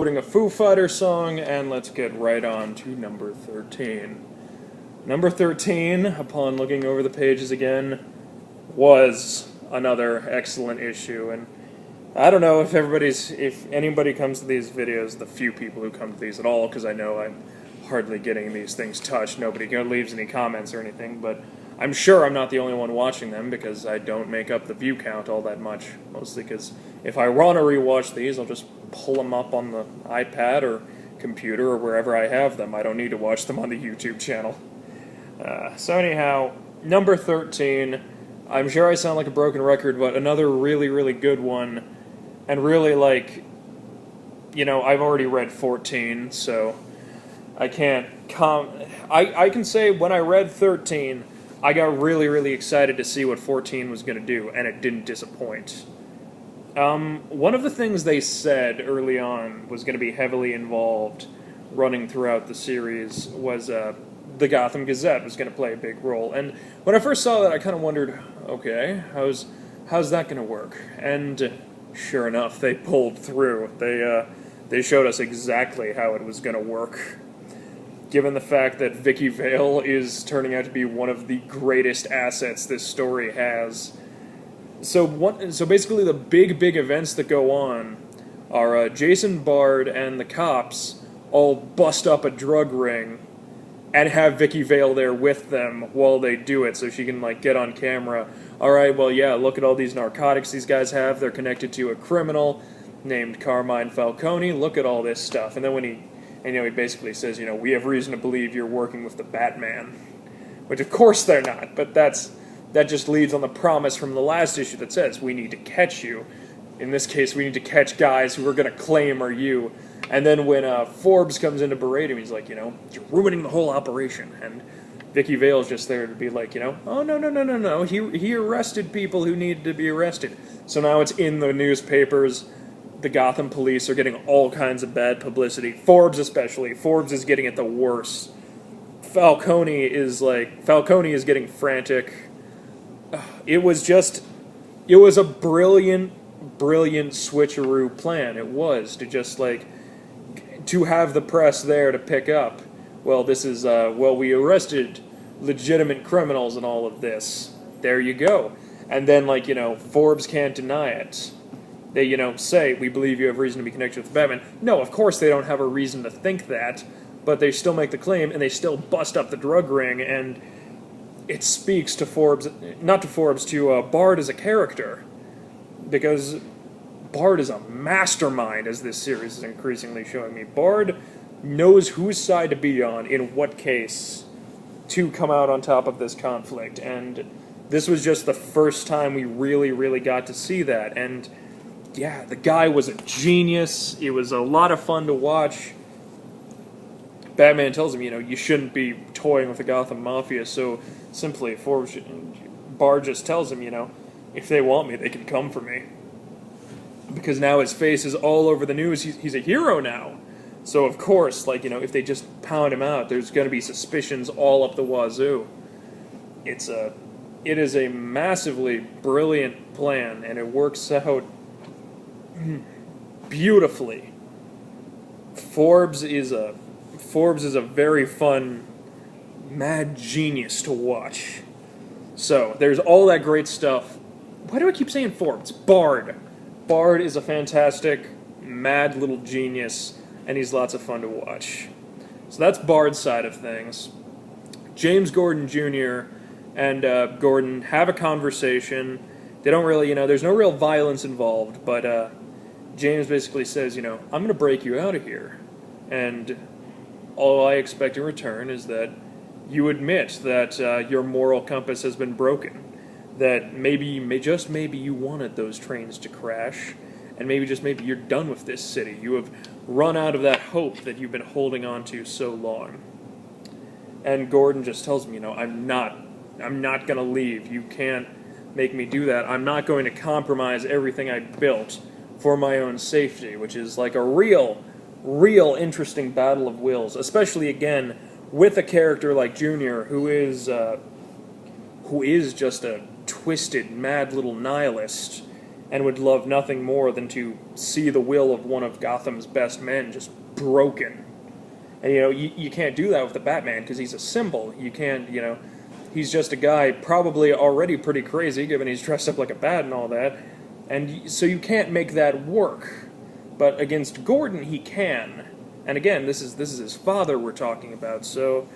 Quoting a Foo Fighters song, and let's get right on to number 13. Number 13, upon looking over the pages again, was another excellent issue, and I don't know if anybody comes to these videos, the few people who come to these at all, because I know I'm hardly getting these things touched, nobody leaves any comments or anything, but I'm sure I'm not the only one watching them, because I don't make up the view count all that much, mostly because if I want to rewatch these, I'll just pull them up on the iPad or computer or wherever I have them. I don't need to watch them on the YouTube channel. So anyhow, number 13, I'm sure I sound like a broken record, but another really, really good one, and really, like, I've already read 14, so I can't I can say when I read 13, I got really, really excited to see what 14 was going to do, and it didn't disappoint. One of the things they said early on was going to be heavily involved running throughout the series was the Gotham Gazette was going to play a big role. And when I first saw that, I kind of wondered, okay, how's that going to work? And sure enough, they pulled through. They showed us exactly how it was going to work. Given the fact that Vicky Vale is turning out to be one of the greatest assets this story has. So basically the big events that go on are Jason Bard and the cops all bust up a drug ring and have Vicky Vale there with them while they do it so she can, like, get on camera. Alright, well, yeah, look at all these narcotics these guys have. They're connected to a criminal named Carmine Falcone. Look at all this stuff. And then when he basically says, we have reason to believe you're working with the Batman. Which, of course, they're not, but that just leads on the promise from the last issue that says, we need to catch you. In this case, we need to catch guys who are going to claim are you. And then when Forbes comes in to berate him, he's like, you're ruining the whole operation. And Vicky Vale's just there to be like, oh, no. He arrested people who needed to be arrested. So now it's in the newspapers. The Gotham police are getting all kinds of bad publicity. Forbes especially. Forbes is getting it the worst. Falcone is getting frantic. It was a brilliant switcheroo plan. It was to have the press there to pick up. Well, this is, we arrested legitimate criminals and all of this. There you go. And then, Forbes can't deny it. They, say, we believe you have reason to be connected with Batman. No, of course they don't have a reason to think that, but they still make the claim, and they still bust up the drug ring, and it speaks to Bard as a character, because Bard is a mastermind, as this series is increasingly showing me. Bard knows whose side to be on, in what case, to come out on top of this conflict, and this was just the first time we really, really got to see that, and yeah, the guy was a genius. It was a lot of fun to watch. Batman tells him, you shouldn't be toying with the Gotham Mafia, so simply, Bard just tells him, if they want me, they can come for me. Because now his face is all over the news. He's a hero now. So, of course, if they just pound him out, there's going to be suspicions all up the wazoo. It is a massively brilliant plan, and it works out beautifully. Forbes is a very fun, mad genius to watch. So, there's all that great stuff. Why do I keep saying Forbes? Bard. Bard is a fantastic, mad little genius, and he's lots of fun to watch. So that's Bard's side of things. James Gordon Jr. and Gordon have a conversation. They don't really, there's no real violence involved, but James basically says, I'm going to break you out of here. And all I expect in return is that you admit that your moral compass has been broken. That maybe you wanted those trains to crash, and maybe you're done with this city. You have run out of that hope that you've been holding on to so long. And Gordon just tells him, I'm not going to leave. You can't make me do that. I'm not going to compromise everything I built for my own safety, which is like a real interesting battle of wills, especially, again, with a character like Junior, who is just a twisted, mad little nihilist. and would love nothing more than to see the will of one of Gotham's best men just broken. And, you can't do that with the Batman, because he's a symbol. You can't, he's just a guy probably already pretty crazy, given he's dressed up like a bat and all that, and so you can't make that work. But against Gordon, he can. And again, this is his father we're talking about, so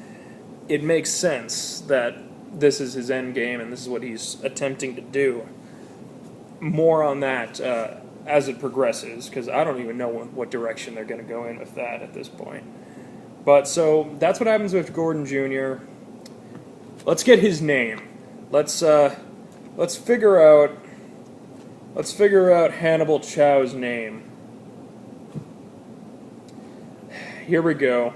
it makes sense that this is his end game, and this is what he's attempting to do. More on that as it progresses, because I don't even know what direction they're going to go in with that at this point. But so that's what happens with Gordon Jr. Let's get his name. Let's figure out Hannibal Chow's name. Here we go.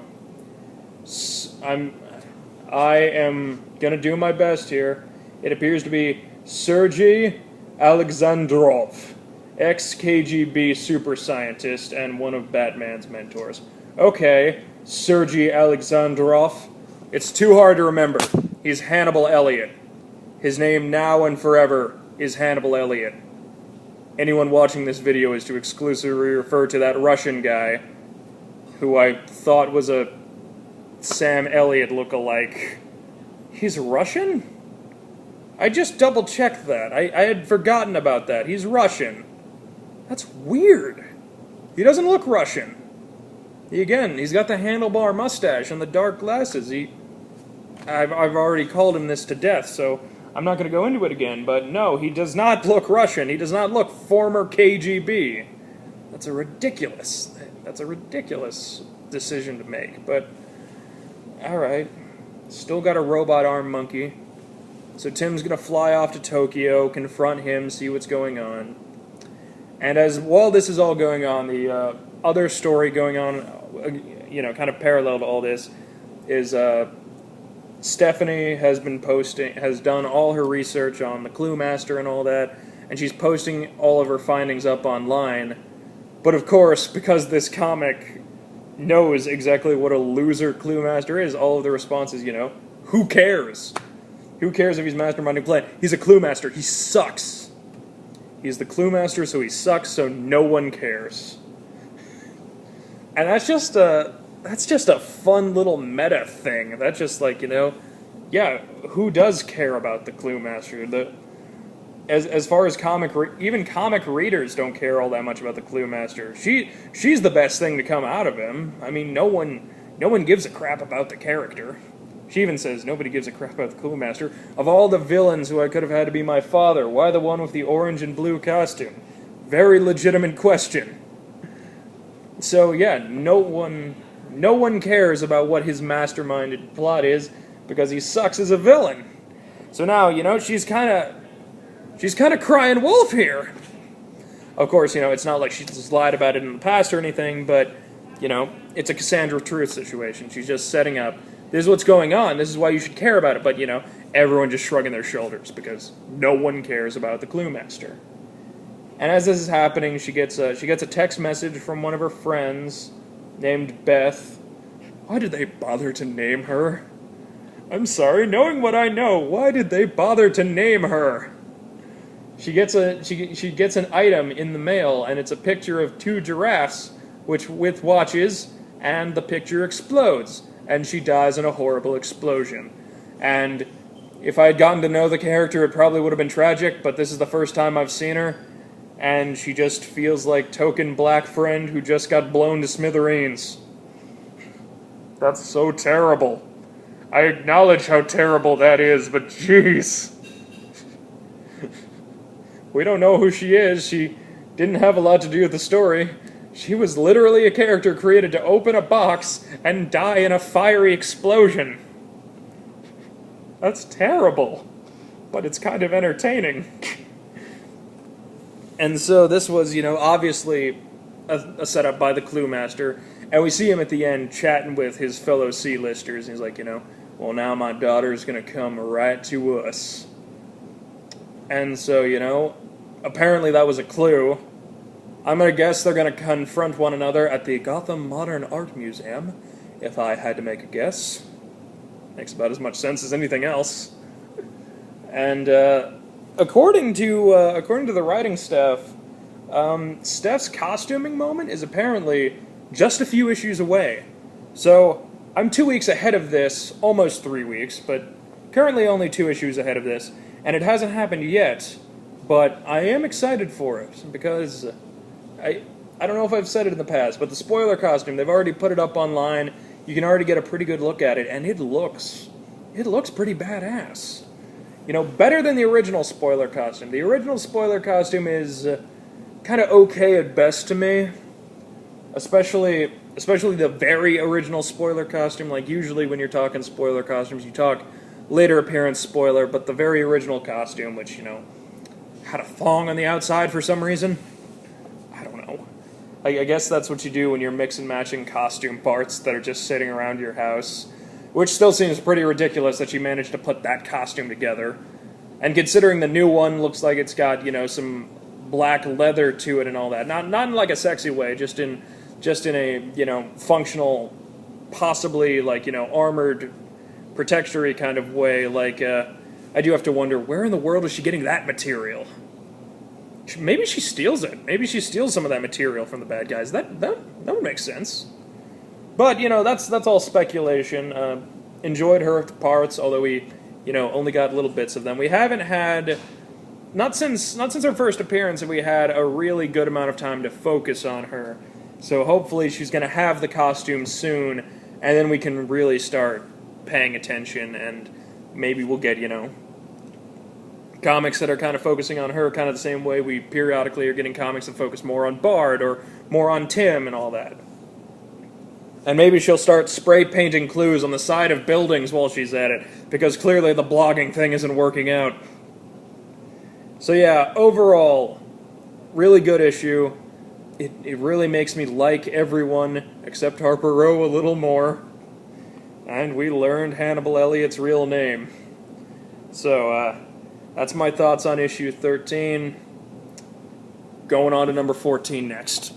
I am gonna do my best here. It appears to be Sergei Alexandrov, ex-KGB super scientist and one of Batman's mentors. Okay, Sergei Alexandrov. It's too hard to remember. He's Hannibal Elliott. His name now and forever is Hannibal Elliott. Anyone watching this video is to exclusively refer to that Russian guy who I thought was a Sam Elliott look-alike. He's Russian? I just double-checked that. I had forgotten about that. He's Russian. That's weird. He doesn't look Russian. He's got the handlebar mustache and the dark glasses. I've already called him this to death, so I'm not going to go into it again, but no, he does not look Russian. He does not look former KGB. That's a ridiculous decision to make, but alright. Still got a robot arm monkey. So Tim's going to fly off to Tokyo, confront him, see what's going on. And while this is all going on, the other story going on, kind of parallel to all this, is Stephanie has done all her research on the Clue Master and all that, and she's posting all of her findings up online. But of course, because this comic knows exactly what a loser Clue Master is, all of the responses, who cares? Who cares if he's masterminding plan? He's a Clue Master. He sucks. He's the Clue Master, so he sucks, so no one cares. And that's just a fun little meta thing. That's just like, who does care about the Clue Master? As far as even comic readers don't care all that much about the Clue Master. She's the best thing to come out of him. I mean, no one gives a crap about the character. She even says, nobody gives a crap about the Clue Master. Of all the villains who I could have had to be my father, why the one with the orange and blue costume? Very legitimate question. So yeah, no one cares about what his masterminded plot is, because he sucks as a villain. So now, she's kind of crying wolf here. Of course, it's not like she's lied about it in the past or anything, but, it's a Cassandra Truth situation. She's just setting up, this is what's going on, this is why you should care about it, but, everyone just shrugging their shoulders, because no one cares about the Clue Master. And as this is happening, she gets a text message from one of her friends, named Beth. Why did they bother to name her? I'm sorry, knowing what I know, why did they bother to name her? She gets an item in the mail, and it's a picture of two giraffes, with watches, and the picture explodes, and she dies in a horrible explosion. And if I had gotten to know the character, it probably would have been tragic, but this is the first time I've seen her, and she just feels like token black friend who just got blown to smithereens. That's so terrible. I acknowledge how terrible that is, but jeez. We don't know who she is. She didn't have a lot to do with the story. She was literally a character created to open a box and die in a fiery explosion. That's terrible, but it's kind of entertaining. And so this was, obviously a setup by the Clue Master, and we see him at the end chatting with his fellow C-listers, and he's like, well, now my daughter's gonna come right to us. And so, apparently that was a clue. I'm gonna guess they're gonna confront one another at the Gotham Modern Art Museum, if I had to make a guess. Makes about as much sense as anything else. And according to the writing staff, Steph's costuming moment is apparently just a few issues away. So, I'm 2 weeks ahead of this, almost 3 weeks, but currently only 2 issues ahead of this, and it hasn't happened yet, but I am excited for it, because I don't know if I've said it in the past, but the spoiler costume, they've already put it up online, you can already get a pretty good look at it, and it looks pretty badass. You know, better than the original spoiler costume. The original spoiler costume is kind of okay at best to me, especially the very original spoiler costume. Like, usually when you're talking spoiler costumes, you talk later appearance spoiler, but the very original costume, which, you know, had a thong on the outside for some reason. I don't know. I guess that's what you do when you're mix and matching costume parts that are just sitting around your house. Which still seems pretty ridiculous that she managed to put that costume together. And considering the new one looks like it's got, you know, some black leather to it and all that. Not in like a sexy way, just in a, you know, functional, possibly like, you know, armored, protectory kind of way. Like, I do have to wonder, where in the world is she getting that material? Maybe she steals it. Maybe she steals some of that material from the bad guys. That would make sense. But, you know, that's all speculation. Enjoyed her parts, although we, you know, only got little bits of them. We haven't had, not since her first appearance have we had a really good amount of time to focus on her. So hopefully she's going to have the costume soon, and then we can really start paying attention, and maybe we'll get, you know, comics that are kind of focusing on her kind of the same way we periodically are getting comics that focus more on Bard or more on Tim and all that. And maybe she'll start spray painting clues on the side of buildings while she's at it, because clearly the blogging thing isn't working out. So yeah, overall, really good issue. It really makes me like everyone except Harper Row a little more. And we learned Hannibal Elliott's real name. So, that's my thoughts on issue 13. Going on to number 14 next.